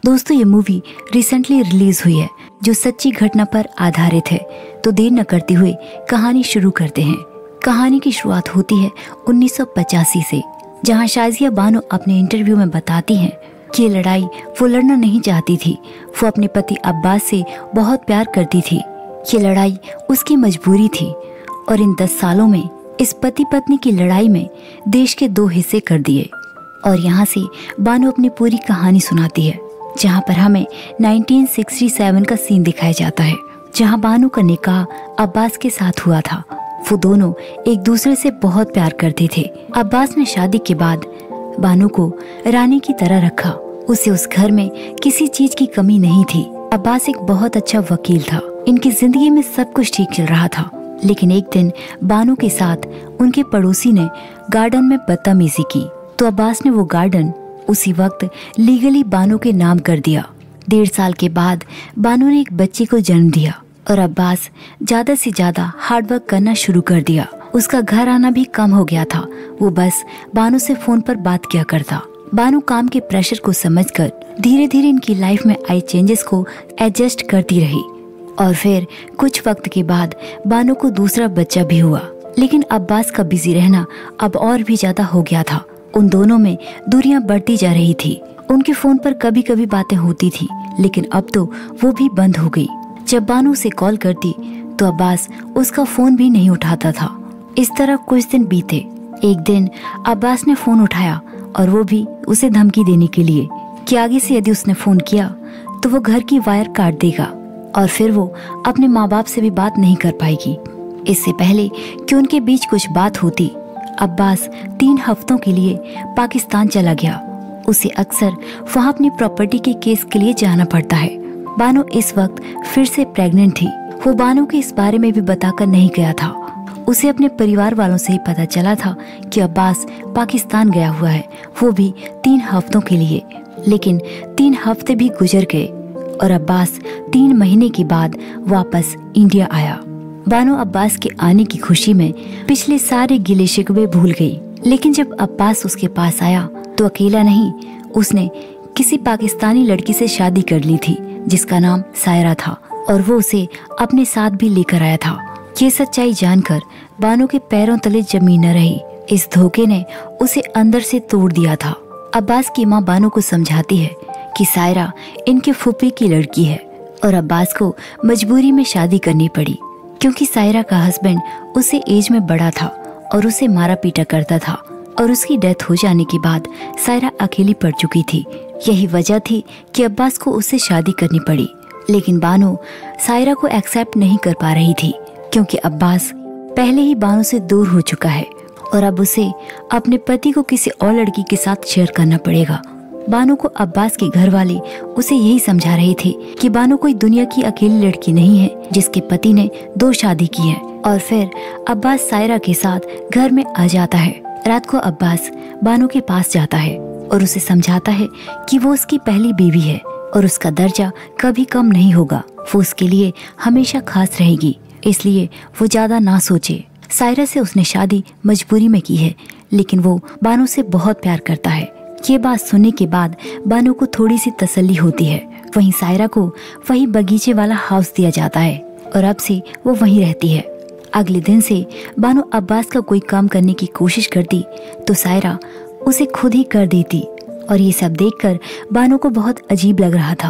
दोस्तों ये movie recently release हुई है जो सच्ची घटना पर आधारित है। तो देर न करते हुए कहानी शुरू करते हैं। कहानी की शुरुआत होती है 1985 से, जहां शाजिया बानो अपने इंटरव्यू में बताती हैं कि ये लड़ाई वो लड़ना नहीं चाहती थी। वो अपने पति अब्बास से बहुत प्यार करती थी। ये लड़ाई उसकी मजबूरी थी और इन 10 सालों में इस पति पत्नी की लड़ाई में देश के 2 हिस्से कर दिए। और यहाँ से बानो अपनी पूरी कहानी सुनाती है, जहाँ पर हमें 1967 का सीन दिखाया जाता है, जहाँ बानो का निकाह अब्बास के साथ हुआ था। वो दोनों एक दूसरे से बहुत प्यार करते थे। अब्बास ने शादी के बाद बानो को रानी की तरह रखा। उसे उस घर में किसी चीज की कमी नहीं थी। अब्बास एक बहुत अच्छा वकील था। इनकी जिंदगी में सब कुछ ठीक चल रहा था। लेकिन एक दिन बानो के साथ उनके पड़ोसी ने गार्डन में बदतमीजी की, तो अब्बास ने वो गार्डन उसी वक्त लीगली बानो के नाम कर दिया। 1.5 साल के बाद बानो ने एक बच्चे को जन्म दिया और अब्बास ज्यादा से ज्यादा हार्डवर्क करना शुरू कर दिया। उसका घर आना भी कम हो गया था। वो बस बानो से फोन पर बात किया करता। बानो काम के प्रेशर को समझकर धीरे धीरे इनकी लाइफ में आई चेंजेस को एडजस्ट करती रही। और फिर कुछ वक्त के बाद बानो को दूसरा बच्चा भी हुआ। लेकिन अब्बास का बिजी रहना अब और भी ज्यादा हो गया था। उन दोनों में दूरियां बढ़ती जा रही थी। उनके फोन पर कभी कभी बातें होती थी, लेकिन अब तो वो भी बंद हो गई। जब बानो उसे कॉल करती तो अब्बास उसका फोन भी नहीं उठाता था। इस तरह कुछ दिन बीते। एक दिन अब्बास ने फोन उठाया और वो भी उसे धमकी देने के लिए कि आगे से यदि उसने फोन किया तो वो घर की वायर काट देगा और फिर वो अपने माँ बाप से भी बात नहीं कर पाएगी। इससे पहले कि उनके बीच कुछ बात होती, अब्बास 3 हफ्तों के लिए पाकिस्तान चला गया। उसे अक्सर वहाँ अपनी प्रॉपर्टी के केस के लिए जाना पड़ता है। बानो इस वक्त फिर से प्रेग्नेंट थी। वो बानो के इस बारे में भी बताकर नहीं गया था। उसे अपने परिवार वालों से ही पता चला था कि अब्बास पाकिस्तान गया हुआ है, वो भी 3 हफ्तों के लिए। लेकिन 3 हफ्ते भी गुजर गए और अब्बास 3 महीने के बाद वापस इंडिया आया। बानो अब्बास के आने की खुशी में पिछले सारे गिले शिकवे भूल गई। लेकिन जब अब्बास उसके पास आया तो अकेला नहीं, उसने किसी पाकिस्तानी लड़की से शादी कर ली थी जिसका नाम सायरा था और वो उसे अपने साथ भी लेकर आया था। ये सच्चाई जानकर बानो के पैरों तले जमीन न रही। इस धोखे ने उसे अंदर से तोड़ दिया था। अब्बास की माँ बानो को समझाती है कि सायरा इनके फूफे की लड़की है और अब्बास को मजबूरी में शादी करनी पड़ी, क्योंकि सायरा का हस्बैंड उसे एज में बड़ा था और उसे मारा पीटा करता था और उसकी डेथ हो जाने के बाद सायरा अकेली पड़ चुकी थी। यही वजह थी कि अब्बास को उससे शादी करनी पड़ी। लेकिन बानो सायरा को एक्सेप्ट नहीं कर पा रही थी, क्योंकि अब्बास पहले ही बानो से दूर हो चुका है और अब उसे अपने पति को किसी और लड़की के साथ शेयर करना पड़ेगा। बानो को अब्बास के घर वाले उसे यही समझा रहे थे कि बानो कोई दुनिया की अकेली लड़की नहीं है जिसके पति ने 2 शादी की है। और फिर अब्बास सायरा के साथ घर में आ जाता है। रात को अब्बास बानो के पास जाता है और उसे समझाता है कि वो उसकी पहली बीवी है और उसका दर्जा कभी कम नहीं होगा। वो उसके लिए हमेशा खास रहेगी, इसलिए वो ज्यादा ना सोचे। सायरा से उसने शादी मजबूरी में की है, लेकिन वो बानो से बहुत प्यार करता है। ये बात सुनने के बाद बानो को थोड़ी सी तसल्ली होती है। वहीं सायरा को वही बगीचे वाला हाउस दिया जाता है और अब से वो वहीं रहती है। अगले दिन से बानो अब्बास का कोई काम करने की कोशिश करती तो सायरा उसे खुद ही कर देती और ये सब देखकर बानो को बहुत अजीब लग रहा था।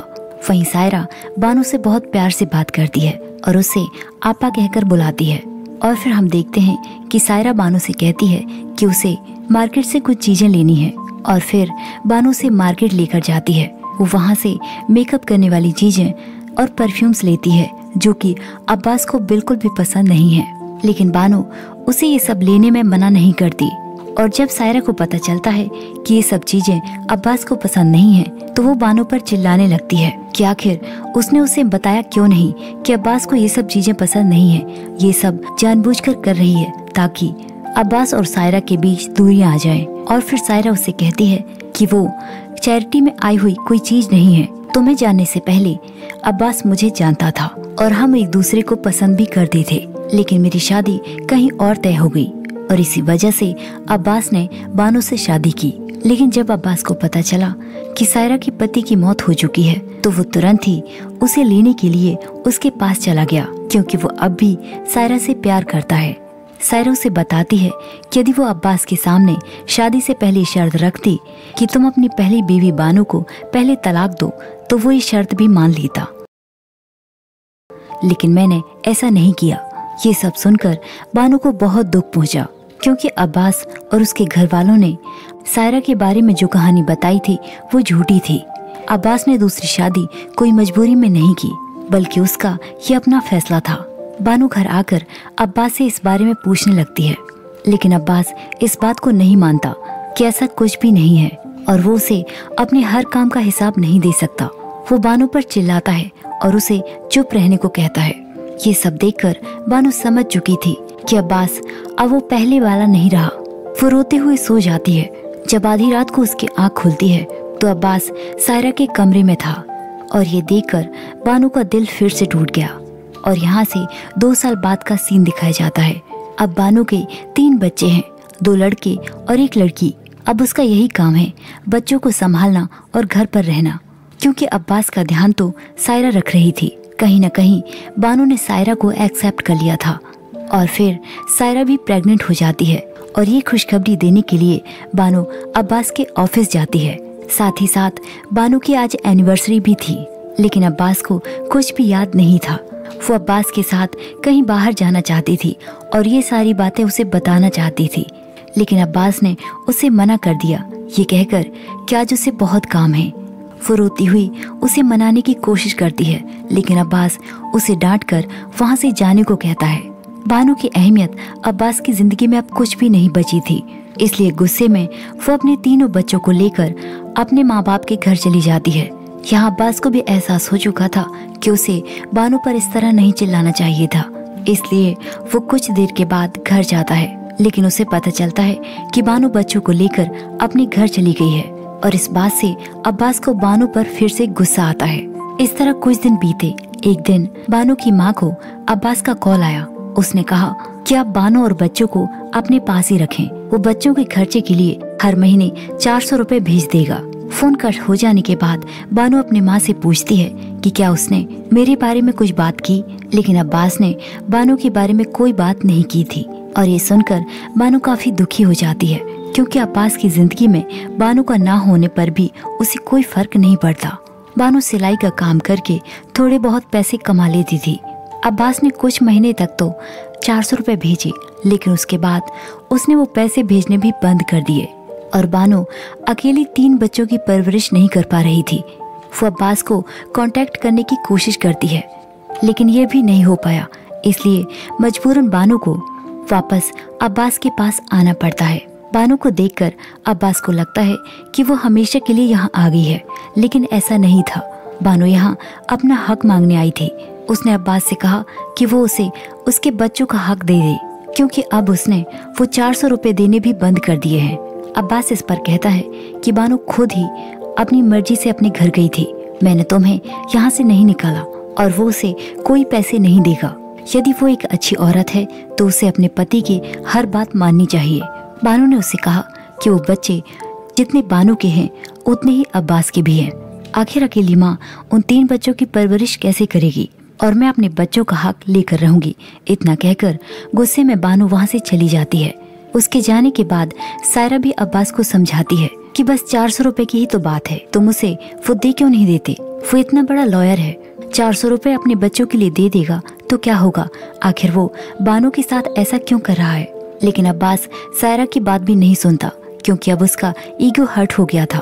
वहीं सायरा बानो से बहुत प्यार से बात करती है और उसे आपा कहकर बुलाती है। और फिर हम देखते हैं कि सायरा बानो से कहती है कि उसे मार्केट से कुछ चीजें लेनी है और फिर बानो से मार्केट लेकर जाती है। वो वहाँ से मेकअप करने वाली चीजें और परफ्यूम्स लेती है जो कि अब्बास को बिल्कुल भी पसंद नहीं है। लेकिन बानो उसे ये सब लेने में मना नहीं करती। और जब सायरा को पता चलता है कि ये सब चीजें अब्बास को पसंद नहीं है तो वो बानो पर चिल्लाने लगती है कि आखिर उसने उसे बताया क्यों नहीं कि अब्बास को ये सब चीजें पसंद नहीं है। ये सब जानबूझकर कर रही है ताकि अब्बास और सायरा के बीच दूरियां आ जाएं। और फिर सायरा उससे कहती है कि वो चैरिटी में आई हुई कोई चीज नहीं है। तुम्हें जानने से पहले अब्बास मुझे जानता था और हम एक दूसरे को पसंद भी करते थे, लेकिन मेरी शादी कहीं और तय हो गई। और इसी वजह से अब्बास ने बानो से शादी की। लेकिन जब अब्बास को पता चला कि सायरा के पति की मौत हो चुकी है तो वो तुरंत ही उसे लेने के लिए उसके पास चला गया, क्योंकि वो अब भी सायरा से प्यार करता है। सायरा उसे बताती है कि यदि वो अब्बास के सामने शादी से पहले शर्त रखती कि तुम अपनी पहली बीवी बानो को पहले तलाक दो तो वो ये शर्त भी मान लेता, लेकिन मैंने ऐसा नहीं किया। ये सब सुनकर बानो को बहुत दुख पहुंचा, क्योंकि अब्बास और उसके घर वालों ने सायरा के बारे में जो कहानी बताई थी वो झूठी थी। अब्बास ने दूसरी शादी कोई मजबूरी में नहीं की, बल्कि उसका ये अपना फैसला था। बानो घर आकर अब्बास से इस बारे में पूछने लगती है, लेकिन अब्बास इस बात को नहीं मानता कि ऐसा कुछ भी नहीं है और वो उसे अपने हर काम का हिसाब नहीं दे सकता। वो बानो पर चिल्लाता है और उसे चुप रहने को कहता है। ये सब देखकर बानो समझ चुकी थी कि अब्बास अब वो पहले वाला नहीं रहा। वो रोते हुए सो जाती है। जब आधी रात को उसकी आंख खुलती है तो अब्बास सायरा के कमरे में था और ये देखकर बानो का दिल फिर से टूट गया। और यहाँ से 2 साल बाद का सीन दिखाया जाता है। अब बानो के 3 बच्चे हैं, 2 लड़के और 1 लड़की। अब उसका यही काम है बच्चों को संभालना और घर पर रहना, क्योंकि अब्बास का ध्यान तो सायरा रख रही थी। कहीं न कहीं बानो ने सायरा को एक्सेप्ट कर लिया था और फिर सायरा भी प्रेग्नेंट हो जाती है। और ये खुशखबरी देने के लिए बानो अब्बास के ऑफिस जाती है। साथ ही साथ बानो की आज एनिवर्सरी भी थी, लेकिन अब्बास को कुछ भी याद नहीं था। वो अब्बास के साथ कहीं बाहर जाना चाहती थी और ये सारी बातें उसे बताना चाहती थी, लेकिन अब्बास ने उसे मना कर दिया, ये कहकर कि आज उसे बहुत काम है। वो रोती हुई उसे मनाने की कोशिश करती है, लेकिन अब्बास उसे डांटकर वहाँ से जाने को कहता है। बानो की अहमियत अब्बास की जिंदगी में अब कुछ भी नहीं बची थी, इसलिए गुस्से में वो अपने तीनों बच्चों को लेकर अपने माँ बाप के घर चली जाती है। यहाँ अब्बास को भी एहसास हो चुका था कि उसे बानो पर इस तरह नहीं चिल्लाना चाहिए था, इसलिए वो कुछ देर के बाद घर जाता है। लेकिन उसे पता चलता है कि बानो बच्चों को लेकर अपने घर चली गई है और इस बात से अब्बास को बानो पर फिर से गुस्सा आता है। इस तरह कुछ दिन बीते। एक दिन बानो की माँ को अब्बास का कॉल आया। उसने कहा कि आप बानो और बच्चों को अपने पास ही रखें। वो बच्चों के खर्चे के लिए हर महीने 400 रुपए भेज देगा। फोन कट हो जाने के बाद बानो अपनी माँ से पूछती है कि क्या उसने मेरे बारे में कुछ बात की, लेकिन अब्बास ने बानो के बारे में कोई बात नहीं की थी। और ये सुनकर बानो काफी दुखी हो जाती है, क्योंकि अब्बास की जिंदगी में बानो का ना होने पर भी उसे कोई फर्क नहीं पड़ता। बानो सिलाई का काम करके थोड़े बहुत पैसे कमा लेती थी। अब्बास ने कुछ महीने तक तो 400 रुपए भेजे, लेकिन उसके बाद उसने वो पैसे भेजने भी बंद कर दिए और बानो अकेली 3 बच्चों की परवरिश नहीं कर पा रही थी। वो अब्बास को कांटेक्ट करने की कोशिश करती है, लेकिन ये भी नहीं हो पाया, इसलिए मजबूरन बानो को वापस अब्बास के पास आना पड़ता है। बानो को देखकर अब्बास को लगता है कि वो हमेशा के लिए यहाँ आ गई है, लेकिन ऐसा नहीं था। बानो यहाँ अपना हक मांगने आई थी। उसने अब्बास से कहा कि वो उसे उसके बच्चों का हक दे दे, क्योंकि अब उसने वो 400 रुपए देने भी बंद कर दिए हैं। अब्बास इस पर कहता है कि बानो खुद ही अपनी मर्जी से अपने घर गई थी, मैंने तुम्हें यहाँ से नहीं निकाला और वो उसे कोई पैसे नहीं देगा। यदि वो एक अच्छी औरत है तो उसे अपने पति की हर बात माननी चाहिए। बानो ने उसे कहा कि वो बच्चे जितने बानो के हैं उतने ही अब्बास के भी हैं। आखिर अकेली माँ उन 3 बच्चों की परवरिश कैसे करेगी, और मैं अपने बच्चों का हक लेकर रहूंगी। इतना कहकर गुस्से में बानो वहाँ से चली जाती है। उसके जाने के बाद सायरा भी अब्बास को समझाती है कि बस 400 रुपए की ही तो बात है, तुम उसे वो दे क्यों नहीं देते? वो इतना बड़ा लॉयर है, 400 रुपए अपने बच्चों के लिए दे देगा तो क्या होगा? आखिर वो बानो के साथ ऐसा क्यों कर रहा है? लेकिन अब्बास सायरा की बात भी नहीं सुनता, क्योंकि अब उसका ईगो हर्ट हो गया था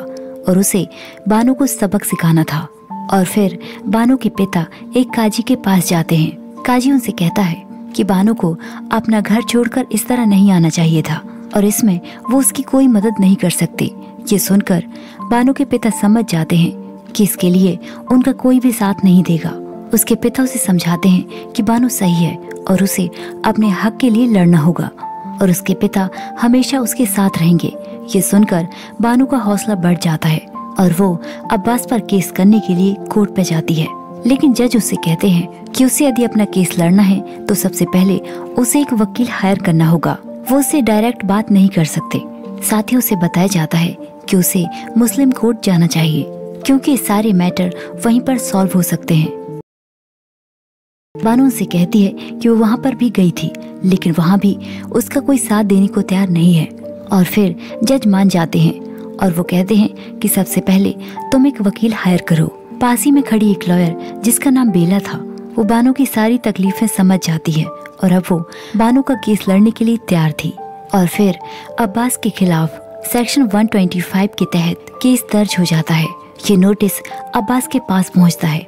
और उसे बानो को सबक सिखाना था। और फिर बानो के पिता एक काजी के पास जाते हैं। काजी उनसे कहता है कि बानो को अपना घर छोड़कर इस तरह नहीं आना चाहिए था और इसमें वो उसकी कोई मदद नहीं कर सकते। ये सुनकर बानो के पिता समझ जाते हैं कि इसके लिए उनका कोई भी साथ नहीं देगा। उसके पिता उसे समझाते हैं कि बानो सही है और उसे अपने हक के लिए लड़ना होगा और उसके पिता हमेशा उसके साथ रहेंगे। ये सुनकर बानो का हौसला बढ़ जाता है और वो अब्बास पर केस करने के लिए कोर्ट पे जाती है। लेकिन जज उससे कहते हैं कि उसे यदि अपना केस लड़ना है तो सबसे पहले उसे एक वकील हायर करना होगा। वो उससे डायरेक्ट बात नहीं कर सकते। साथ ही उसे बताया जाता है कि उसे मुस्लिम कोर्ट जाना चाहिए क्योंकि सारे मैटर वहीं पर सॉल्व हो सकते हैं। बानो उनसे कहती है कि वो वहाँ पर भी गई थी, लेकिन वहाँ भी उसका कोई साथ देने को तैयार नहीं है। और फिर जज मान जाते हैं और वो कहते हैं कि सबसे पहले तुम एक वकील हायर करो। पास ही में खड़ी एक लॉयर जिसका नाम बेला था, वो बानो की सारी तकलीफें समझ जाती है और अब वो बानो का केस लड़ने के लिए तैयार थी। और फिर अब्बास के खिलाफ सेक्शन 125 के तहत केस दर्ज हो जाता है। ये नोटिस अब्बास के पास पहुंचता है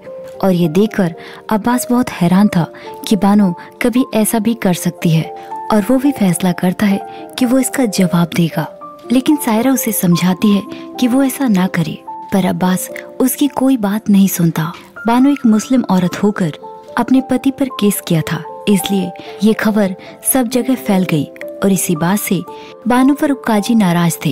और ये देखकर अब्बास बहुत हैरान था कि बानो कभी ऐसा भी कर सकती है, और वो भी फैसला करता है कि वो इसका जवाब देगा। लेकिन सायरा उसे समझाती है कि वो ऐसा ना करे, पर अब्बास उसकी कोई बात नहीं सुनता। बानो एक मुस्लिम औरत होकर अपने पति पर केस किया था, इसलिए ये खबर सब जगह फैल गई और इसी बात से बानो पर काजी नाराज थे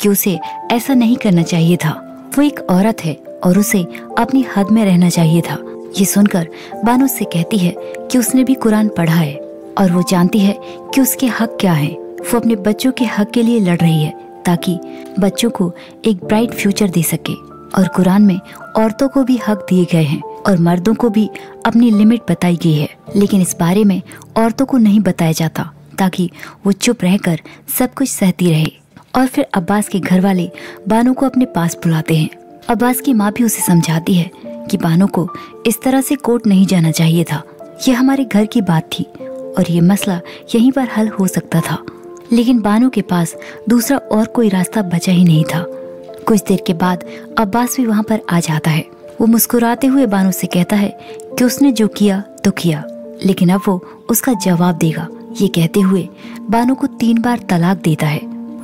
कि उसे ऐसा नहीं करना चाहिए था। वो एक औरत है और उसे अपनी हद में रहना चाहिए था। ये सुनकर बानो से कहती है कि उसने भी कुरान पढ़ा है और वो जानती है कि उसके हक क्या हैं। वो अपने बच्चों के हक के लिए लड़ रही है ताकि बच्चों को एक ब्राइट फ्यूचर दे सके। और कुरान में औरतों को भी हक दिए गए हैं और मर्दों को भी अपनी लिमिट बताई गई है, लेकिन इस बारे में औरतों को नहीं बताया जाता ताकि वो चुप रहकर सब कुछ सहती रहे। और फिर अब्बास के घर वाले बानो को अपने पास बुलाते हैं। अब्बास की माँ भी उसे समझाती है कि बानो को इस तरह से कोर्ट नहीं जाना चाहिए था। यह हमारे घर की बात थी और ये मसला यहीं पर हल हो सकता था। लेकिन बानो के पास दूसरा और कोई रास्ता बचा ही नहीं था। कुछ देर के बाद अब्बास भी वहाँ पर आ जाता है। वो मुस्कुराते हुए बानो से कहता है कि उसने जो किया तो किया, लेकिन अब वो उसका जवाब देगा। ये कहते हुए बानो को 3 बार तलाक देता है,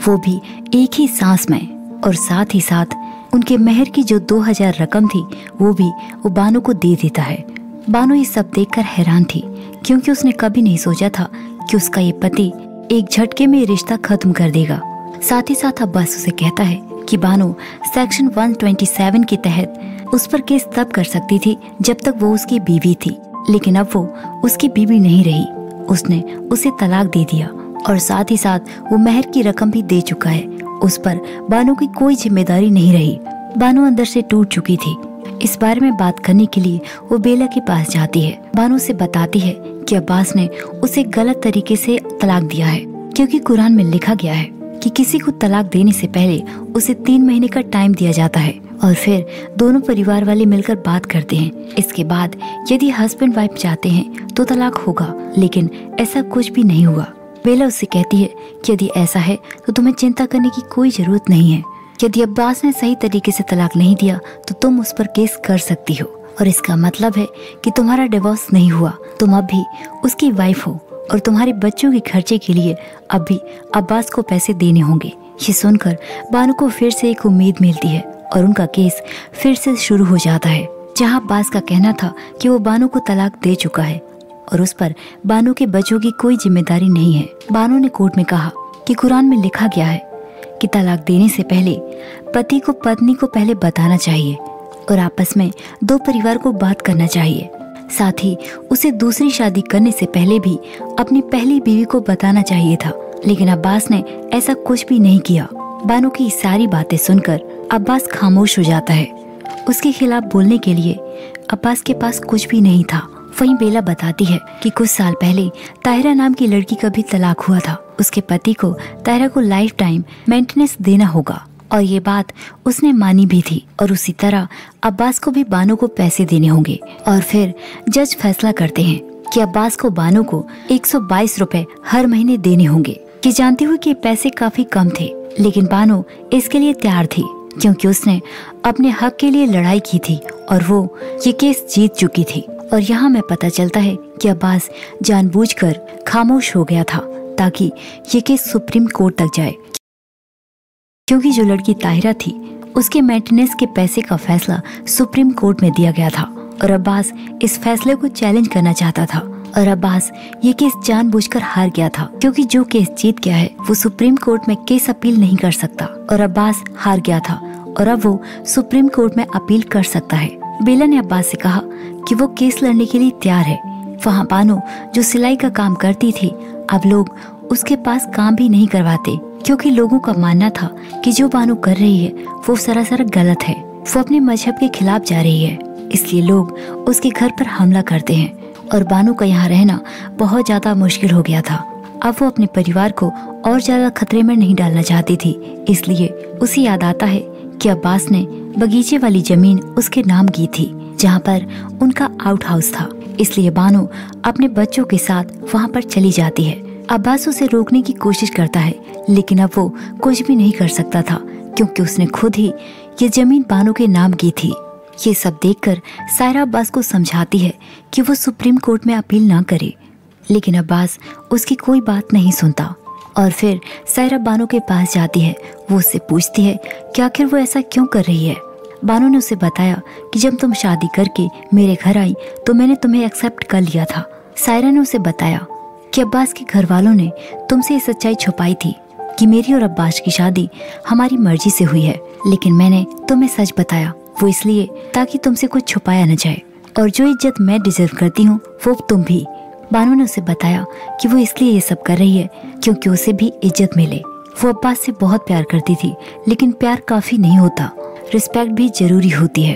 वो भी एक ही सांस में। और साथ ही साथ उनके मेहर की जो 2000 रकम थी वो भी वो बानो को दे देता है। बानो ये सब देखकर हैरान थी क्योंकि उसने कभी नहीं सोचा था कि उसका ये पति एक झटके में रिश्ता खत्म कर देगा। साथ ही साथ अब्बास उसे कहता है कि बानो सेक्शन 127 के तहत उस पर केस तब कर सकती थी जब तक वो उसकी बीवी थी, लेकिन अब वो उसकी बीवी नहीं रही। उसने उसे तलाक दे दिया और साथ ही साथ वो मेहर की रकम भी दे चुका है। उस पर बानो की कोई जिम्मेदारी नहीं रही। बानो अंदर से टूट चुकी थी। इस बारे में बात करने के लिए वो बेला के पास जाती है। बानो से बताती है कि अब्बास ने उसे गलत तरीके से तलाक दिया है क्योंकि कुरान में लिखा गया है कि किसी को तलाक देने से पहले उसे 3 महीने का टाइम दिया जाता है और फिर दोनों परिवार वाले मिलकर बात करते हैं। इसके बाद यदि हस्बैंड वाइफ चाहते हैं तो तलाक होगा, लेकिन ऐसा कुछ भी नहीं हुआ। बेला उससे कहती है कि यदि ऐसा है तो तुम्हें चिंता करने की कोई जरूरत नहीं है। यदि अब्बास ने सही तरीके से तलाक नहीं दिया तो तुम उस पर केस कर सकती हो और इसका मतलब है कि तुम्हारा डिवोर्स नहीं हुआ, तुम अब भी उसकी वाइफ हो और तुम्हारे बच्चों के खर्चे के लिए अब भी अब्बास को पैसे देने होंगे। ये सुनकर बानो को फिर से एक उम्मीद मिलती है और उनका केस फिर से शुरू हो जाता है, जहां अब्बास का कहना था कि वो बानो को तलाक दे चुका है और उस पर बानो के बच्चों की कोई जिम्मेदारी नहीं है। बानो ने कोर्ट में कहा कि कुरान में लिखा गया है कि तलाक देने से पहले पति को पत्नी को पहले बताना चाहिए और आपस में 2 परिवार को बात करना चाहिए। साथ ही उसे दूसरी शादी करने से पहले भी अपनी पहली बीवी को बताना चाहिए था, लेकिन अब्बास ने ऐसा कुछ भी नहीं किया। बानो की सारी बातें सुनकर अब्बास खामोश हो जाता है। उसके खिलाफ बोलने के लिए अब्बास के पास कुछ भी नहीं था। वहीं बेला बताती है कि कुछ साल पहले ताहिरा नाम की लड़की का भी तलाक हुआ था। उसके पति को ताहिरा को लाइफ टाइम मेंटेनेंस देना होगा और ये बात उसने मानी भी थी और उसी तरह अब्बास को भी बानो को पैसे देने होंगे। और फिर जज फैसला करते हैं कि अब्बास को बानो को 122 रुपए हर महीने देने होंगे। ये जानते हुए कि पैसे काफी कम थे, लेकिन बानो इसके लिए तैयार थी क्योंकि उसने अपने हक के लिए लड़ाई की थी और वो ये केस जीत चुकी थी। और यहाँ में पता चलता है कि अब्बास जानबूझकर खामोश हो गया था ताकि ये केस सुप्रीम कोर्ट तक जाए, क्योंकि जो लड़की ताहिरा थी उसके मेंटेनेंस के पैसे का फैसला सुप्रीम कोर्ट में दिया गया था और अब्बास इस फैसले को चैलेंज करना चाहता था। और अब्बास ये केस जानबूझकर हार गया था क्योंकि जो केस जीत गया है वो सुप्रीम कोर्ट में केस अपील नहीं कर सकता और अब्बास हार गया था और अब वो सुप्रीम कोर्ट में अपील कर सकता है। बेला ने अब्बास से कहा कि वो केस लड़ने के लिए तैयार है। वहाँ बानो जो सिलाई का काम करती थी, अब लोग उसके पास काम भी नहीं करवाते, क्योंकि लोगों का मानना था कि जो बानो कर रही है वो सरासर गलत है। वो अपने मजहब के खिलाफ जा रही है, इसलिए लोग उसके घर पर हमला करते हैं और बानो का यहाँ रहना बहुत ज्यादा मुश्किल हो गया था। अब वो अपने परिवार को और ज्यादा खतरे में नहीं डालना चाहती थी, इसलिए उसे याद आता है कि अब्बास ने बगीचे वाली जमीन उसके नाम की थी, जहाँ पर उनका आउट हाउस था। इसलिए बानो अपने बच्चों के साथ वहाँ पर चली जाती है। अब्बास उसे रोकने की कोशिश करता है, लेकिन अब वो कुछ भी नहीं कर सकता था, क्योंकि उसने खुद ही ये जमीन बानो के नाम की थी। ये सब देखकर सायरा अब्बास को समझाती है कि वो सुप्रीम कोर्ट में अपील ना करे, लेकिन अब्बास उसकी कोई बात नहीं सुनता। और फिर सायरा बानो के पास जाती है। वो उससे पूछती है कि आखिर वो ऐसा क्यों कर रही है। बानो ने उसे बताया कि जब तुम शादी करके मेरे घर आई तो मैंने तुम्हें एक्सेप्ट कर लिया था। सायरा ने उसे बताया कि अब्बास के घर वालों ने तुमसे ये सच्चाई छुपाई थी कि मेरी और अब्बास की शादी हमारी मर्जी से हुई है, लेकिन मैंने तुम्हें सच बताया, वो इसलिए ताकि तुमसे कुछ छुपाया न जाए, और जो इज्जत मैं डिजर्व करती हूँ वो तुम भी। बानो ने उसे बताया कि वो इसलिए ये सब कर रही है क्योंकि उसे भी इज्जत मिले। वो अब्बास से बहुत प्यार करती थी, लेकिन प्यार काफी नहीं होता, रिस्पेक्ट भी जरूरी होती है,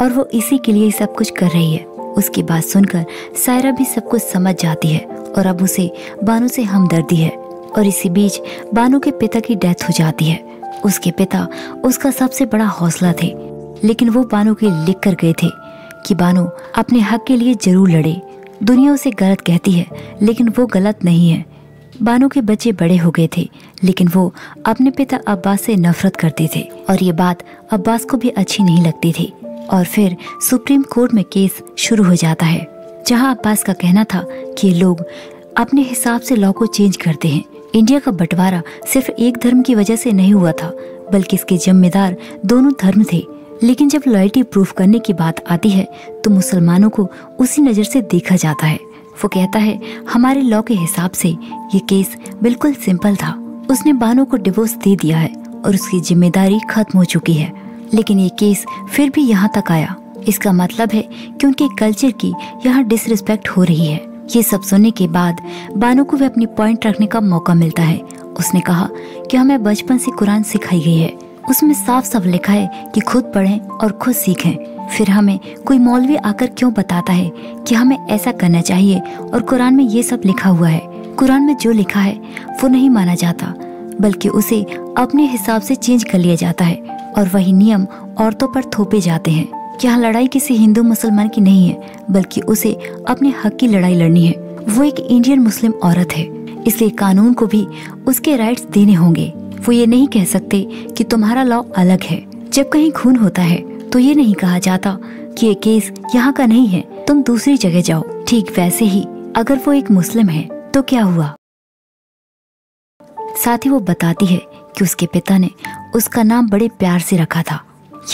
और वो इसी के लिए सब कुछ कर रही है। उसकी बात सुनकर सायरा भी सब कुछ समझ जाती है और अब उसे बानो से हमदर्दी है। और इसी बीच बानो के पिता की डेथ हो जाती है। उसके पिता उसका सबसे बड़ा हौसला थे, लेकिन वो बानो के लिख कर गए थे कि बानो अपने हक के लिए जरूर लड़े। दुनिया उसे गलत कहती है, लेकिन वो गलत नहीं है। बानो के बच्चे बड़े हो गए थे, लेकिन वो अपने पिता अब्बास से नफरत करते थे, और ये बात अब्बास को भी अच्छी नहीं लगती थी। और फिर सुप्रीम कोर्ट में केस शुरू हो जाता है, जहां अब्बास का कहना था कि ये लोग अपने हिसाब से लॉ को चेंज करते हैं। इंडिया का बंटवारा सिर्फ एक धर्म की वजह से नहीं हुआ था, बल्कि इसके जिम्मेदार दोनों धर्म थे। लेकिन जब लॉयल्टी प्रूफ करने की बात आती है तो मुसलमानों को उसी नजर से देखा जाता है। वो कहता है हमारे लॉ के हिसाब से ये केस बिल्कुल सिंपल था। उसने बानो को डिवोर्स दे दिया है और उसकी जिम्मेदारी खत्म हो चुकी है, लेकिन ये केस फिर भी यहाँ तक आया। इसका मतलब है कि उनके कल्चर की यहाँ डिसरिस्पेक्ट हो रही है। ये सब सुनने के बाद बानो को भी अपनी पॉइंट रखने का मौका मिलता है। उसने कहा कि हमें बचपन से कुरान सिखाई गई है, उसमें साफ साफ लिखा है कि खुद पढ़ें और खुद सीखें। फिर हमें कोई मौलवी आकर क्यों बताता है कि हमें ऐसा करना चाहिए, और कुरान में ये सब लिखा हुआ है। कुरान में जो लिखा है वो नहीं माना जाता, बल्कि उसे अपने हिसाब से चेंज कर लिया जाता है, और वही नियम औरतों पर थोपे जाते हैं। यहाँ लड़ाई किसी हिंदू मुसलमान की नहीं है, बल्कि उसे अपने हक की लड़ाई लड़नी है। वो एक इंडियन मुस्लिम औरत है, इसलिए कानून को भी उसके राइट्स देने होंगे। वो ये नहीं कह सकते कि तुम्हारा लॉ अलग है। जब कहीं खून होता है तो ये नहीं कहा जाता कि ये केस यहाँ का नहीं है, तुम दूसरी जगह जाओ। ठीक वैसे ही अगर वो एक मुस्लिम है तो क्या हुआ। साथ ही वो बताती है कि उसके पिता ने उसका नाम बड़े प्यार से रखा था।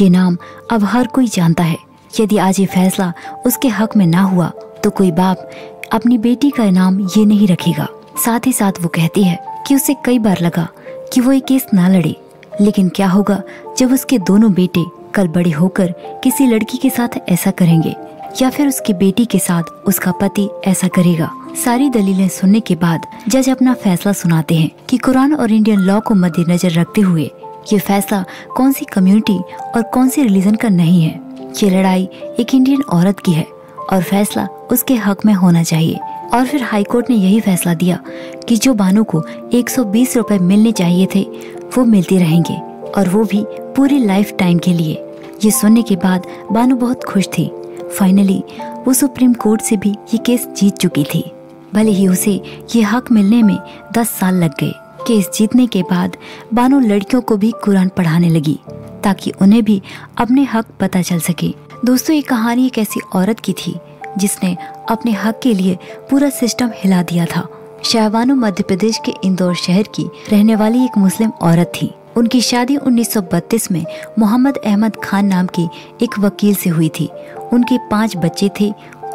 ये नाम अब हर कोई जानता है। यदि आज ये फैसला उसके हक में ना हुआ तो कोई बाप अपनी बेटी का नाम ये नहीं रखेगा। साथ ही साथ वो कहती है कि उसे कई बार लगा कि वो ये केस ना लड़े, लेकिन क्या होगा जब उसके दोनों बेटे कल बड़े होकर किसी लड़की के साथ ऐसा करेंगे, या फिर उसकी बेटी के साथ उसका पति ऐसा करेगा। सारी दलीलें सुनने के बाद जज अपना फैसला सुनाते हैं कि कुरान और इंडियन लॉ को मद्देनजर रखते हुए ये फैसला कौन सी कम्युनिटी और कौन सी रिलीजन का नहीं है। ये लड़ाई एक इंडियन औरत की है और फैसला उसके हक में होना चाहिए। और फिर हाई कोर्ट ने यही फैसला दिया कि जो बानो को 120 रुपए मिलने चाहिए थे वो मिलते रहेंगे, और वो भी पूरी लाइफ टाइम के लिए। ये सुनने के बाद बानो बहुत खुश थी। फाइनली वो सुप्रीम कोर्ट से भी ये केस जीत चुकी थी। भले ही उसे ये हक मिलने में 10 साल लग गए। केस जीतने के बाद बानो लड़कियों को भी कुरान पढ़ाने लगी ताकि उन्हें भी अपने हक पता चल सके। दोस्तों, ये कहानी एक ऐसी औरत की थी जिसने अपने हक के लिए पूरा सिस्टम हिला दिया था। शाहबानो मध्य प्रदेश के इंदौर शहर की रहने वाली एक मुस्लिम औरत थी। उनकी शादी 1932 में मोहम्मद अहमद खान नाम के एक वकील से हुई थी। उनके 5 बच्चे थे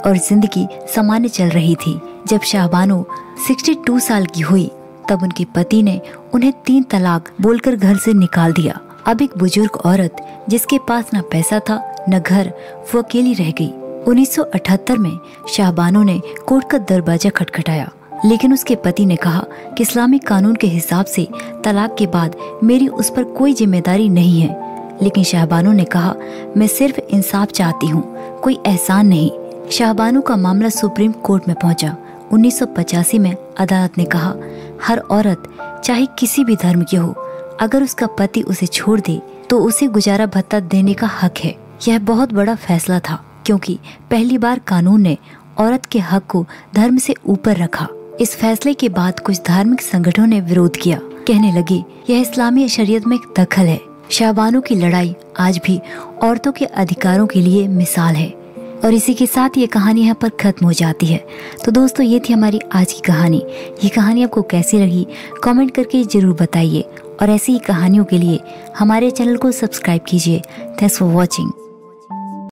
और जिंदगी सामान्य चल रही थी। जब शाहबानो 62 साल की हुई तब उनके पति ने उन्हें 3 तलाक बोलकर घर से निकाल दिया। अब एक बुजुर्ग औरत जिसके पास न पैसा था न घर, वो अकेली रह गई। 1978 में शाहबानो ने कोर्ट का दरवाजा खटखटाया। लेकिन उसके पति ने कहा कि इस्लामिक कानून के हिसाब से तलाक के बाद मेरी उस पर कोई जिम्मेदारी नहीं है। लेकिन शाहबानो ने कहा, मैं सिर्फ इंसाफ चाहती हूँ, कोई एहसान नहीं। शाहबानो का मामला सुप्रीम कोर्ट में पहुंचा। 1985 में अदालत ने कहा, हर औरत चाहे किसी भी धर्म की हो, अगर उसका पति उसे छोड़ दे तो उसे गुजारा भत्ता देने का हक है। यह बहुत बड़ा फैसला था, क्योंकि पहली बार कानून ने औरत के हक को धर्म से ऊपर रखा। इस फैसले के बाद कुछ धार्मिक संगठनों ने विरोध किया, कहने लगे यह इस्लामी शरीयत में एक दखल है। शाहबानो की लड़ाई आज भी औरतों के अधिकारों के लिए मिसाल है। और इसी के साथ ये कहानी यहाँ पर खत्म हो जाती है। तो दोस्तों, ये थी हमारी आज की कहानी। ये कहानी आपको कैसी लगी कमेंट करके जरूर बताइए, और ऐसी ही कहानियों के लिए हमारे चैनल को सब्सक्राइब कीजिए। Thanks for watching.